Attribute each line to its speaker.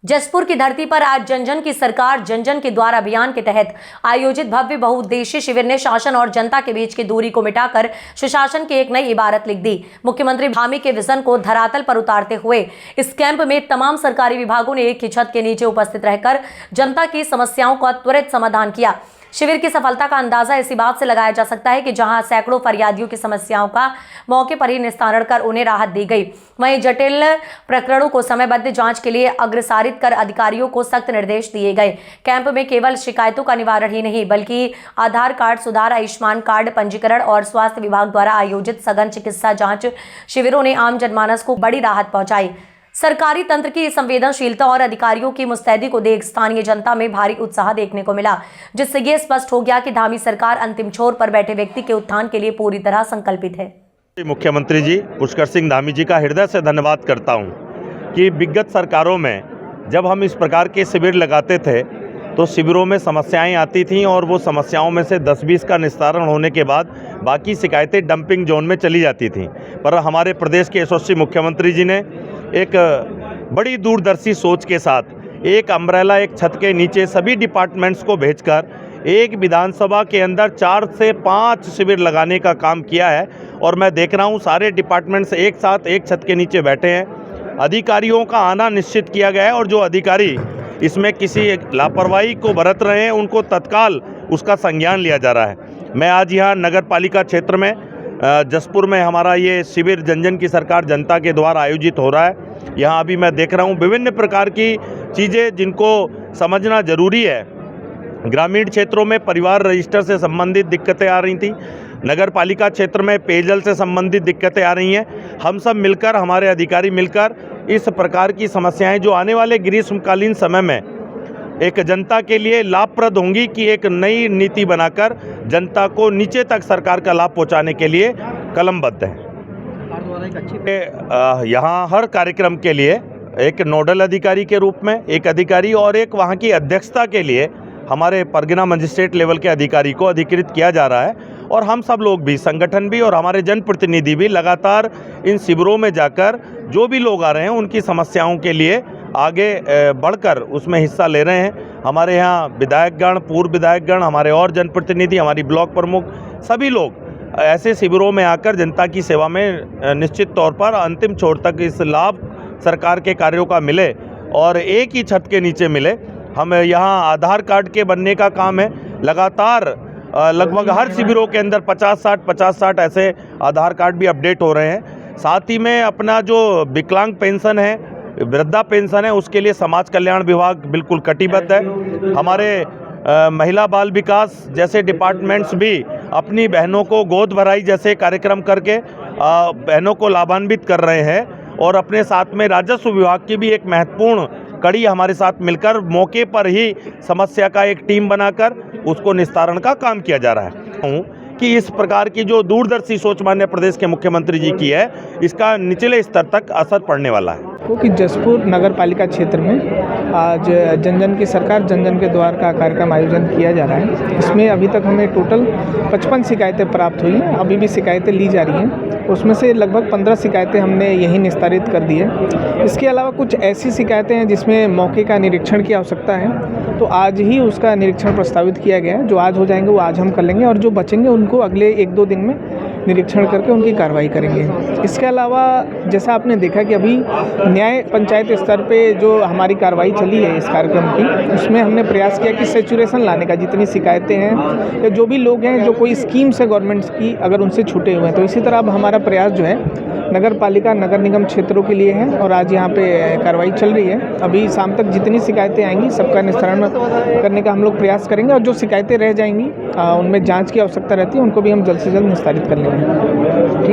Speaker 1: जसपुर की धरती पर आज जन जन की सरकार जन जन के द्वार अभियान के तहत आयोजित भव्य बहुउद्देशीय शिविर ने शासन और जनता के बीच की दूरी को मिटाकर सुशासन की एक नई इबारत लिख दी। मुख्यमंत्री धामी के विजन को धरातल पर उतारते हुए इस कैंप में तमाम सरकारी विभागों ने एक ही छत के नीचे उपस्थित रहकर जनता की समस्याओं का त्वरित समाधान किया। शिविर की सफलता का अंदाजा इसी बात से लगाया जा सकता है कि जहां सैकड़ों फरियादियों की समस्याओं का मौके पर ही निस्तारण कर उन्हें राहत दी गई, वहीं जटिल प्रकरणों को समयबद्ध जांच के लिए अग्रसारित कर अधिकारियों को सख्त निर्देश दिए गए। कैंप में केवल शिकायतों का निवारण ही नहीं बल्कि आधार कार्ड सुधार, आयुष्मान कार्ड पंजीकरण और स्वास्थ्य विभाग द्वारा आयोजित सघन चिकित्सा जांच शिविरों ने आम जनमानस को बड़ी राहत पहुंचाई। सरकारी तंत्र की संवेदनशीलता और अधिकारियों की मुस्तैदी को देख स्थानीय जनता में भारी उत्साह देखने को मिला, जिससे ये स्पष्ट हो गया कि धामी सरकार अंतिम छोर पर बैठे व्यक्ति के उत्थान के लिए पूरी तरह संकल्पित है।
Speaker 2: मुख्यमंत्री जी पुष्कर सिंह धामी जी का हृदय से धन्यवाद करता हूं कि विगत सरकारों में जब हम इस प्रकार के शिविर लगाते थे तो शिविरों में समस्याएं आती थीं और वो समस्याओं में से 10-20 का निस्तारण होने के बाद बाकी शिकायतें डंपिंग जोन में चली जाती थीं। पर हमारे प्रदेश के यशस्वी मुख्यमंत्री जी ने एक बड़ी दूरदर्शी सोच के साथ एक अम्ब्रेला, एक छत के नीचे सभी डिपार्टमेंट्स को भेजकर एक विधानसभा के अंदर 4 से 5 शिविर लगाने का काम किया है। और मैं देख रहा हूँ सारे डिपार्टमेंट्स एक साथ एक छत के नीचे बैठे हैं। अधिकारियों का आना निश्चित किया गया है और जो अधिकारी इसमें किसी लापरवाही को बरत रहे हैं उनको तत्काल उसका संज्ञान लिया जा रहा है। मैं आज यहाँ नगर पालिका क्षेत्र में जसपुर में हमारा ये शिविर जन जन की सरकार जनता के द्वारा आयोजित हो रहा है। यहाँ अभी मैं देख रहा हूँ विभिन्न प्रकार की चीज़ें जिनको समझना ज़रूरी है। ग्रामीण क्षेत्रों में परिवार रजिस्टर से संबंधित दिक्कतें आ रही थी, नगर पालिका क्षेत्र में पेयजल से संबंधित दिक्कतें आ रही हैं। हम सब मिलकर, हमारे अधिकारी मिलकर इस प्रकार की समस्याएं जो आने वाले ग्रीष्मकालीन समय में एक जनता के लिए लाभप्रद होंगी कि एक नई नीति बनाकर जनता को नीचे तक सरकार का लाभ पहुंचाने के लिए कलमबद्ध है। यहाँ हर कार्यक्रम के लिए एक नोडल अधिकारी के रूप में एक अधिकारी और एक वहाँ की अध्यक्षता के लिए हमारे परगना मजिस्ट्रेट लेवल के अधिकारी को अधिकृत किया जा रहा है। और हम सब लोग भी, संगठन भी और हमारे जनप्रतिनिधि भी लगातार इन शिविरों में जाकर जो भी लोग आ रहे हैं उनकी समस्याओं के लिए आगे बढ़कर उसमें हिस्सा ले रहे हैं। हमारे यहाँ विधायकगण, पूर्व विधायकगण, हमारे और जनप्रतिनिधि, हमारी ब्लॉक प्रमुख, सभी लोग ऐसे शिविरों में आकर जनता की सेवा में निश्चित तौर पर अंतिम छोर तक इस लाभ सरकार के कार्यों का मिले और एक ही छत के नीचे मिले। हम यहाँ आधार कार्ड के बनने का काम है, लगातार लगभग हर शिविरों के अंदर 50-60 ऐसे आधार कार्ड भी अपडेट हो रहे हैं। साथ ही में अपना जो विकलांग पेंशन है, वृद्धा पेंशन है, उसके लिए समाज कल्याण विभाग बिल्कुल कटिबद्ध है। हमारे महिला बाल विकास जैसे डिपार्टमेंट्स भी अपनी बहनों को गोद भराई जैसे कार्यक्रम करके बहनों को लाभान्वित कर रहे हैं। और अपने साथ में राजस्व विभाग की भी एक महत्वपूर्ण कड़ी हमारे साथ मिलकर मौके पर ही समस्या का एक टीम बनाकर उसको निस्तारण का काम किया जा रहा है। कि इस प्रकार की जो दूरदर्शी सोच माननीय प्रदेश के मुख्यमंत्री जी की है, इसका निचले स्तर तक असर पड़ने वाला है।
Speaker 3: कि जसपुर नगर पालिका क्षेत्र में आज जन जन की सरकार जन जन के द्वार का कार्यक्रम आयोजन किया जा रहा है। इसमें अभी तक हमें टोटल 55 शिकायतें प्राप्त हुई हैं। अभी भी शिकायतें ली जा रही हैं, उसमें से लगभग 15 शिकायतें हमने यही निस्तारित कर दी है। इसके अलावा कुछ ऐसी शिकायतें हैं जिसमें मौके का निरीक्षण की आवश्यकता है, तो आज ही उसका निरीक्षण प्रस्तावित किया गया है। जो आज हो जाएंगे वो आज हम कर लेंगे और जो बचेंगे उनको अगले 1-2 दिन में निरीक्षण करके उनकी कार्रवाई करेंगे। इसके अलावा जैसा आपने देखा कि अभी न्याय पंचायत स्तर पे जो हमारी कार्रवाई चली है इस कार्यक्रम की, उसमें हमने प्रयास किया कि सैचुरेशन लाने का। जितनी शिकायतें हैं या जो भी लोग हैं जो कोई स्कीम से गवर्नमेंट की अगर उनसे छूटे हुए हैं, तो इसी तरह अब हमारा प्रयास जो है नगर पालिका नगर निगम क्षेत्रों के लिए है और आज यहाँ पे कार्रवाई चल रही है। अभी शाम तक जितनी शिकायतें आएंगी सबका निस्तारण करने का हम लोग प्रयास करेंगे और जो शिकायतें रह जाएंगी उनमें जांच की आवश्यकता रहती है, उनको भी हम जल्द से जल्द निस्तारित कर लेंगे। ठीक है।